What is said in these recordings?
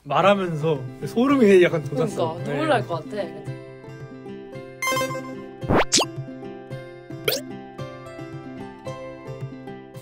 말하면서 소름이 약간 돋았어. 그러니까 눈물 날 것 같아.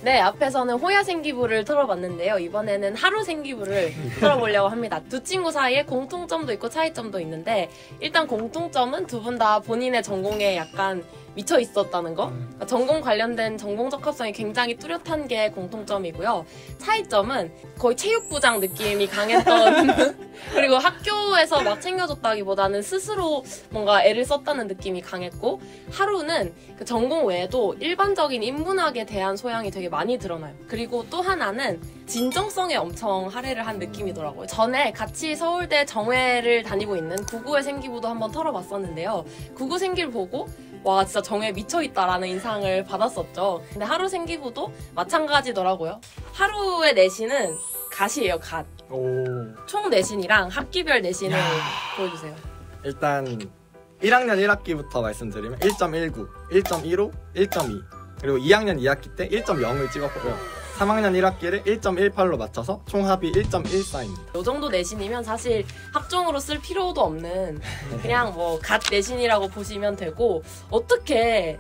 네, 앞에서는 호야 생기부를 털어봤는데요. 이번에는 하루 생기부를 털어보려고 합니다. 두 친구 사이에 공통점도 있고 차이점도 있는데, 일단 공통점은 두 분 다 본인의 전공에 약간 미쳐 있었다는 거. 그러니까 전공 관련된 전공 적합성이 굉장히 뚜렷한 게 공통점이고요. 차이점은 거의 체육부장 느낌이 강했던 그리고 학교에서 막 챙겨줬다기보다는 스스로 뭔가 애를 썼다는 느낌이 강했고, 하루는 그 전공 외에도 일반적인 인문학에 대한 소양이 되게 많이 드러나요. 그리고 또 하나는 진정성에 엄청 할애를 한 느낌이더라고요. 전에 같이 서울대 정외를 다니고 있는 구구의 생기부도 한번 털어봤었는데요. 구구 생기를 보고 와 진짜 정에 미쳐있다라는 인상을 받았었죠. 근데 하루 생기부도 마찬가지더라고요. 하루의 내신은 갓이에요, 갓. 총 내신이랑 학기별 내신을 보여주세요. 일단 1학년 1학기부터 말씀드리면 1.19, 1.15, 1.2 그리고 2학년 2학기 때 1.0을 찍었고요. 3학년 1학기를 1.18로 맞춰서 총 합이 1.14입니다. 이 정도 내신이면 사실 학종으로 쓸 필요도 없는 그냥 뭐 갓 내신이라고 보시면 되고, 어떻게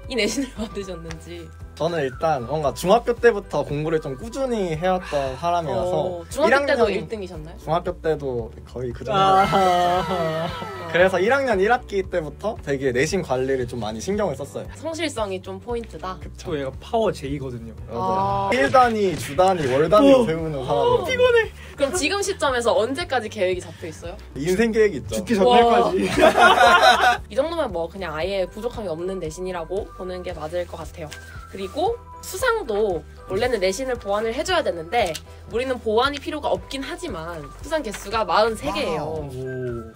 이 내신을 받으셨는지. 저는 일단 뭔가 중학교 때부터 공부를 좀 꾸준히 해왔던 사람이라서 중학교 때도 1등이셨나요? 중학교 때도 거의 그 정도. 그래서 1학년 1학기 때부터 되게 내신 관리를 좀 많이 신경을 썼어요. 성실성이 좀 포인트다. 저 얘가 파워 J거든요. 맞아요. 1단위, 주단위, 월단위로 세우는 사람이에요. 피곤해. 그럼 지금 시점에서 언제까지 계획이 잡혀 있어요? 인생 계획이 있죠. 죽기 전날까지. 이 정도면 뭐 그냥 아예 부족함이 없는 내신이라고 보는 게 맞을 것 같아요. 그리고 수상도 원래는 내신을 보완을 해줘야 되는데 우리는 보완이 필요가 없긴 하지만 수상 개수가 43개예요.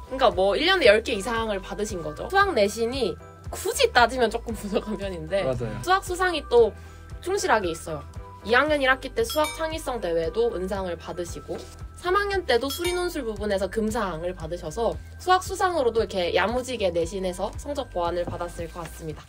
그러니까 뭐 1년에 10개 이상을 받으신 거죠. 수학 내신이 굳이 따지면 조금 부족한 편인데 맞아요. 수학 수상이 또 충실하게 있어요. 2학년 1학기 때 수학 창의성 대회도 은상을 받으시고 3학년 때도 수리논술 부분에서 금상을 받으셔서 수학 수상으로도 이렇게 야무지게 내신에서 성적 보완을 받았을 것 같습니다.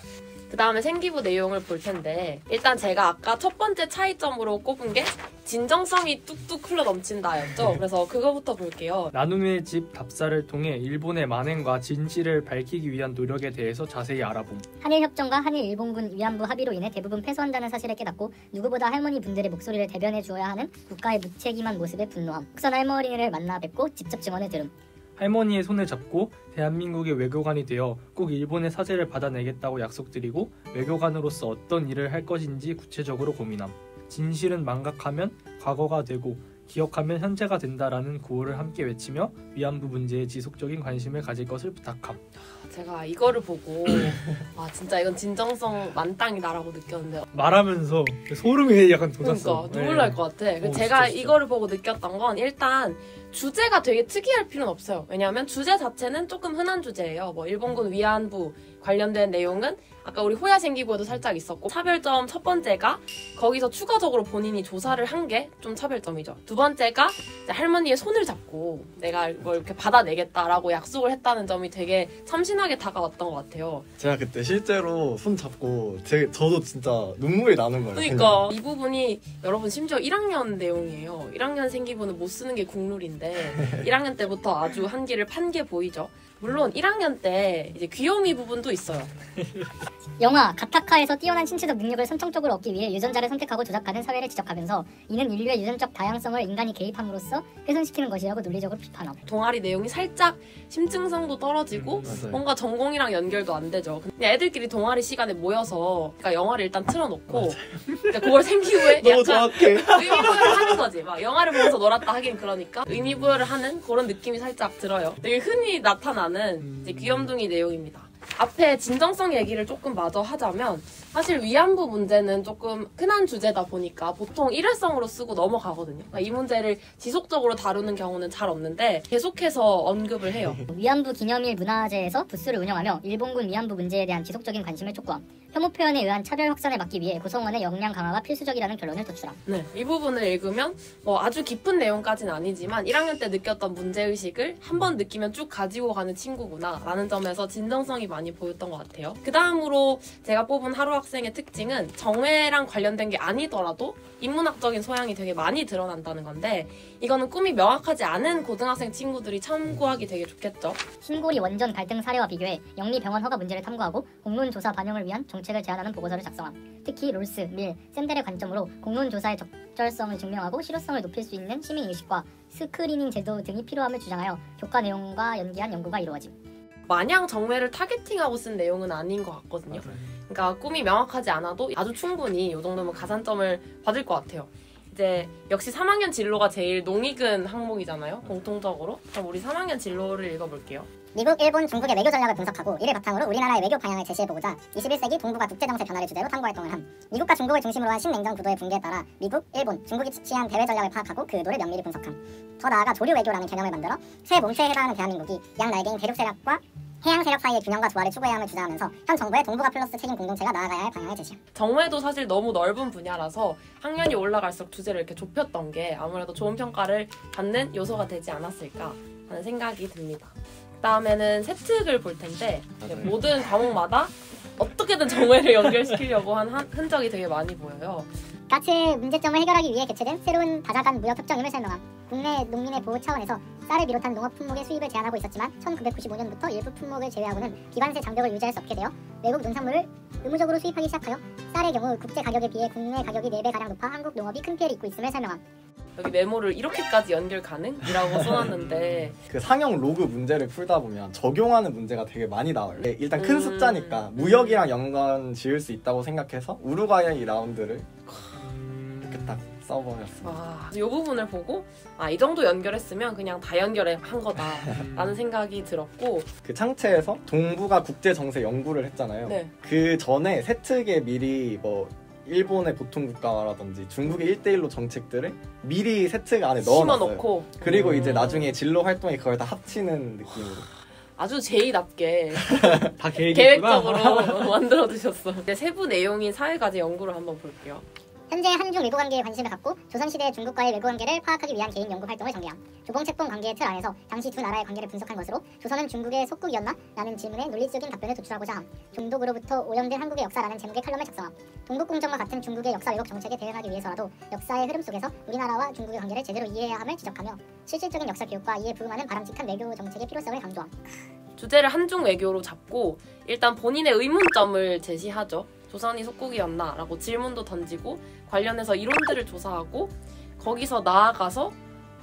그 다음에 생기부 내용을 볼 텐데, 일단 제가 아까 첫 번째 차이점으로 꼽은 게 진정성이 뚝뚝 흘러 넘친다였죠. 그래서 그거부터 볼게요. 나눔의 집 답사를 통해 일본의 만행과 진실을 밝히기 위한 노력에 대해서 자세히 알아봄. 한일협정과 한일일본군 위안부 합의로 인해 대부분 패소한다는 사실을 깨닫고 누구보다 할머니 분들의 목소리를 대변해 주어야 하는 국가의 무책임한 모습에 분노함. 국선 할머니를 만나 뵙고 직접 증언을 들음. 할머니의 손을 잡고 대한민국의 외교관이 되어 꼭 일본의 사죄를 받아내겠다고 약속드리고 외교관으로서 어떤 일을 할 것인지 구체적으로 고민함. 진실은 망각하면 과거가 되고 기억하면 현재가 된다라는 구호를 함께 외치며 위안부 문제에 지속적인 관심을 가질 것을 부탁함. 제가 이거를 보고 아 진짜 이건 진정성 만땅이다라고 느꼈는데, 말하면서 소름이 약간 돋았어. 그러니까 눈물 날 것 같아. 제가 진짜. 이거를 보고 느꼈던 건 일단 주제가 되게 특이할 필요는 없어요. 왜냐하면 주제 자체는 조금 흔한 주제예요. 뭐 일본군 위안부 관련된 내용은 아까 우리 호야 생기부에도 살짝 있었고, 차별점 첫 번째가 거기서 추가적으로 본인이 조사를 한 게 좀 차별점이죠. 두 번째가 할머니의 손을 잡고 내가 이걸 이렇게 받아내겠다라고 약속을 했다는 점이 되게 참신하게 다가왔던 것 같아요. 제가 그때 실제로 손 잡고 저도 진짜 눈물이 나는 거예요. 그러니까 이 부분이 여러분 심지어 1학년 내용이에요. 1학년 생기부는 못 쓰는 게 국룰인데 1학년 때부터 아주 한계를 판 게 보이죠. 물론 1학년 때 이제 귀요미 부분도 있어요. 영화 가타카에서 뛰어난 신체적 능력을 선천적으로 얻기 위해 유전자를 선택하고 조작하는 사회를 지적하면서 이는 인류의 유전적 다양성을 인간이 개입함으로써 훼손시키는 것이라고 논리적으로 비판함. 동아리 내용이 살짝 심층성도 떨어지고 뭔가 전공이랑 연결도 안 되죠. 그냥 애들끼리 동아리 시간에 모여서 그러니까 영화를 일단 틀어놓고 그러니까 그걸 생기부에 너무 약간 정확해. 의미부여를 하는 거지. 막 영화를 보면서 놀았다 하긴 그러니까 의미부여를 하는 그런 느낌이 살짝 들어요. 되게 흔히 나타나는 이제 귀염둥이 내용입니다. 앞에 진정성 얘기를 조금 마저 하자면 사실 위안부 문제는 조금 흔한 주제다 보니까 보통 일회성으로 쓰고 넘어가거든요. 그러니까 이 문제를 지속적으로 다루는 경우는 잘 없는데 계속해서 언급을 해요. 위안부 기념일 문화제에서 부스를 운영하며 일본군 위안부 문제에 대한 지속적인 관심을 촉구함. 혐오 표현에 의한 차별 확산을 막기 위해 구성원의 역량 강화가 필수적이라는 결론을 도출함. 네, 이 부분을 읽으면 뭐 아주 깊은 내용까지는 아니지만 1학년 때 느꼈던 문제의식을 한 번 느끼면 쭉 가지고 가는 친구구나 라는 점에서 진정성이 많이 보였던 것 같아요. 그 다음으로 제가 뽑은 하루 학생의 특징은 정외랑 관련된 게 아니더라도 인문학적인 소양이 되게 많이 드러난다는 건데 이거는 꿈이 명확하지 않은 고등학생 친구들이 참고하기 되게 좋겠죠. 신고리 원전 갈등 사례와 비교해 영리병원 허가 문제를 탐구하고 공론조사 반영을 위한 정책을 제안하는 보고서를 작성함. 특히 롤스, 밀, 샌델의 관점으로 공론조사의 적절성을 증명하고 실효성을 높일 수 있는 시민의식과 스크리닝 제도 등이 필요함을 주장하여 교과 내용과 연계한 연구가 이루어짐. 마냥 정외를 타겟팅하고 쓴 내용은 아닌 것 같거든요. 그러니까 꿈이 명확하지 않아도 아주 충분히 이 정도면 가산점을 받을 것 같아요. 이제 역시 3학년 진로가 제일 농익은 항목이잖아요. 공통적으로. 그럼 우리 3학년 진로를 읽어볼게요. 미국, 일본, 중국의 외교 전략을 분석하고 이를 바탕으로 우리나라의 외교 방향을 제시해보고자 21세기 동북아 국제정세 변화를 주제로 탐구활동을 함. 미국과 중국을 중심으로 한 신냉전 구도의 붕괴에 따라 미국, 일본, 중국이 취한 대외 전략을 파악하고 그 의도를 면밀히 분석함. 더 나아가 조류 외교라는 개념을 만들어 새 몸체에 해당하는 대한민국이 양날개인 대륙 세력과 해양 세력 사이의 균형과 조화를 추구해야 함을 주장하면서 현 정부의 동북아 플러스 책임 공동체가 나아가야 할 방향을 제시함. 정외도 사실 너무 넓은 분야라서 학년이 올라갈수록 주제를 이렇게 좁혔던 게 아무래도 좋은 평가를 받는 요소가 되지 않았을까 하는 생각이 듭니다. 다음에는 세특을 볼 텐데 모든 과목마다 어떻게든 정외를 연결시키려고 한 흔적이 되게 많이 보여요. 가츠의 문제점을 해결하기 위해 개최된 새로운 다자간 무역협정임을 설명함. 국내 농민의 보호 차원에서 쌀을 비롯한 농업 품목의 수입을 제한하고 있었지만 1995년부터 일부 품목을 제외하고는 기관세 장벽을 유지할 수 없게 되어 외국 농산물을 의무적으로 수입하기 시작하여 쌀의 경우 국제 가격에 비해 국내 가격이 4배가량 높아 한국 농업이 큰 피해를 입고 있음을 설명함. 여기 메모를 이렇게까지 연결 가능?이라고 써놨는데 그 상형 로그 문제를 풀다 보면 적용하는 문제가 되게 많이 나와요. 일단 큰 숫자니까 음. 무역이랑 연관 지을 수 있다고 생각해서 우루과이 라운드를 이렇게 딱 써버렸어요. 와, 이 부분을 보고 이 정도 연결했으면 그냥 다 연결한 거다라는 생각이 들었고 그 창체에서 동북아 국제정세 연구를 했잖아요. 네. 그 전에 세특에 미리 뭐 일본의 보통국가라든지 중국의 1대1로 정책들을 미리 세특 안에 넣어놨어요. 심어놓고 그리고 이제 나중에 진로 활동에 그걸 다 합치는 느낌으로. 아주 제의답게 다 계획했구나. 계획적으로 만들어주셨어. 이제 세부 내용인 사회과제 연구를 한번 볼게요. 현재 한중 외교관계에 관심을 갖고 조선시대 중국과의 외교관계를 파악하기 위한 개인 연구활동을 전개함. 조봉책봉 관계의 틀 안에서 당시 두 나라의 관계를 분석한 것으로 조선은 중국의 속국이었나? 라는 질문에 논리적인 답변을 도출하고자 함. 종독으로부터 오염된 한국의 역사라는 제목의 칼럼을 작성함. 동국공정과 같은 중국의 역사 왜곡 정책에 대응하기 위해서라도 역사의 흐름 속에서 우리나라와 중국의 관계를 제대로 이해해야 함을 지적하며 실질적인 역사 교육과 이에 부응하는 바람직한 외교 정책의 필요성을 강조함. 주제를 한중 외교로 잡고 일단 본인의 의문점을 제시하죠. 조선이 속국이었나? 라고 질문도 던지고 관련해서 이론들을 조사하고 거기서 나아가서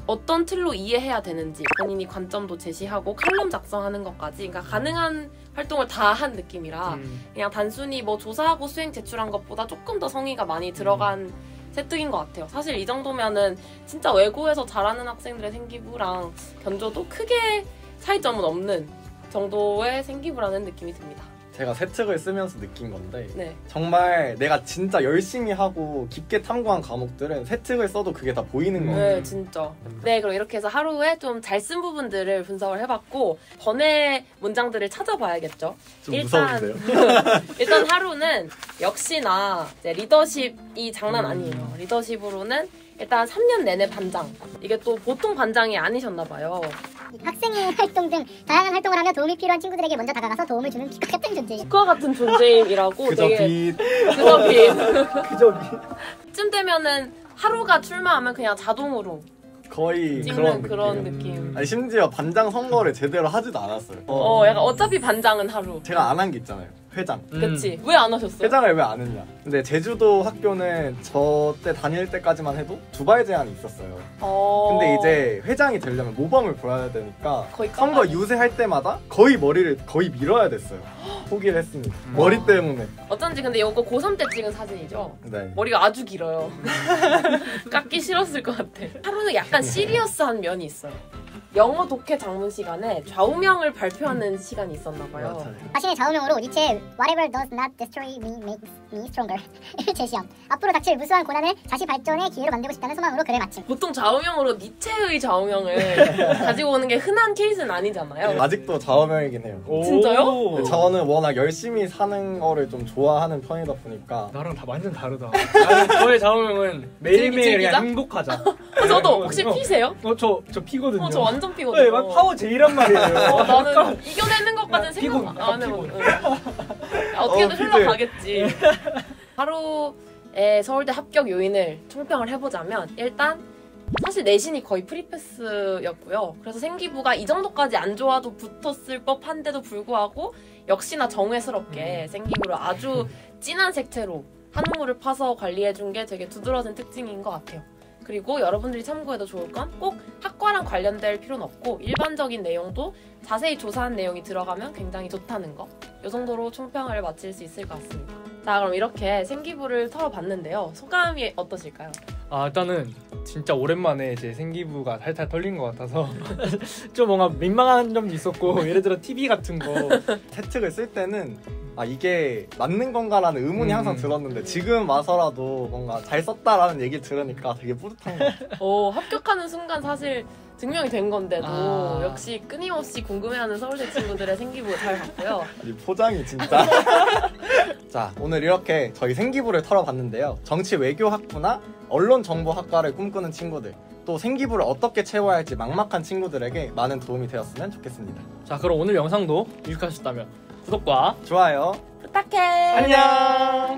어떤 틀로 이해해야 되는지 본인이 관점도 제시하고 칼럼 작성하는 것까지 그러니까 가능한 활동을 다 한 느낌이라 그냥 단순히 뭐 조사하고 수행 제출한 것보다 조금 더 성의가 많이 들어간 세특인 것 같아요. 사실 이 정도면은 진짜 외고에서 잘하는 학생들의 생기부랑 견줘도 크게 차이점은 없는 정도의 생기부라는 느낌이 듭니다. 제가 세특을 쓰면서 느낀 건데 네. 정말 내가 진짜 열심히 하고 깊게 탐구한 과목들은 세특을 써도 그게 다 보이는 거예요. 네, 진짜. 네, 그럼 이렇게 해서 하루에 좀 잘 쓴 부분들을 분석을 해봤고 번외 문장들을 찾아봐야겠죠. 좀 무서운데요? 일단 하루는 역시나 이제 리더십이 장난 아니에요. 리더십으로는 일단 3년 내내 반장. 이게 또 보통 반장이 아니셨나 봐요. 학생의 활동 등 다양한 활동을 하며 도움이 필요한 친구들에게 먼저 다가가서 도움을 주는 빛과 같은 존재. 국과 같은 존재임이라고 그저 되게 빛, 그저 빛. 그저 빛. 쯤 되면은 하루가 출마하면 그냥 자동으로 거의 찍는 그런 그런 느낌. 느낌. 아니 심지어 반장 선거를 제대로 하지도 않았어요. 약간 어차피 반장은 하루. 제가 안 한 게 있잖아요. 회장. 그치? 왜 안 하셨어요? 회장을 왜 안 했냐. 근데 제주도 학교는 저 때 다닐 때까지만 해도 두발 제한이 있었어요. 근데 이제 회장이 되려면 모범을 보여야 되니까 거의 선거 깜빡이. 유세할 때마다 거의 머리를 거의 밀어야 됐어요. 포기를 했습니다. 머리 때문에. 어쩐지 근데 이거 고3 때 찍은 사진이죠? 네. 머리가 아주 길어요. 깎기 싫었을 것 같아. 하루는 약간 시리어스한 면이 있어요. 영어 독해 장문 시간에 좌우명을 발표하는 시간이 있었나 봐요. 맞아요. 자신의 좌우명으로 니체의 Whatever does not destroy me makes me stronger 을 제시함. 앞으로 닥칠 무수한 고난을 자시 발전의 기회로 만들고 싶다는 소망으로 글을 마침. 보통 좌우명으로 니체의 좌우명을 가지고 오는 게 흔한 케이스는 아니잖아요. 아직도 좌우명이긴 해요. 진짜요? 저는 워낙 열심히 사는 거를 좀 좋아하는 편이다 보니까 나랑 다 완전 다르다. 나는 저의 좌우명은 매일매일 즐기자? 그냥 행복하자. 저도 혹시 P세요? 저 P거든요. 저 완전 완전 피거든요. 네, 파워 제이란 말이에요. 나는 이겨내는 것까지는 피곤, 생각 안 해요. 피곤. 어떻게든 피곤해. 흘러가겠지. 하루에 서울대 합격 요인을 총평을 해보자면 일단 사실 내신이 거의 프리패스였고요. 그래서 생기부가 이 정도까지 안 좋아도 붙었을 법한데도 불구하고 역시나 정회스럽게 생기부를 아주 진한 색채로 한우물을 파서 관리해준 게 되게 두드러진 특징인 것 같아요. 그리고 여러분들이 참고해도 좋을 건 꼭 학과랑 관련될 필요는 없고 일반적인 내용도 자세히 조사한 내용이 들어가면 굉장히 좋다는 거. 이 정도로 총평을 마칠 수 있을 것 같습니다. 자, 그럼 이렇게 생기부를 털어봤는데요. 소감이 어떠실까요? 일단은 진짜 오랜만에 제 생기부가 탈탈 털린 것 같아서 좀 뭔가 민망한 점도 있었고 예를 들어 TV 같은 거 채택을 쓸 때는 이게 맞는 건가라는 의문이 항상 들었는데 지금 와서라도 뭔가 잘 썼다라는 얘기를 들으니까 되게 뿌듯한 것 같아요. 합격하는 순간 사실 증명이 된 건데도 역시 끊임없이 궁금해하는 서울대 친구들의 생기부 잘 봤고요. 이 포장이 진짜. 자, 오늘 이렇게 저희 생기부를 털어봤는데요. 정치 외교학부나 언론정보학과를 꿈꾸는 친구들, 또 생기부를 어떻게 채워야 할지 막막한 친구들에게 많은 도움이 되었으면 좋겠습니다. 자, 그럼 오늘 영상도 유익하셨다면 구독과 좋아요. 부탁해. 안녕.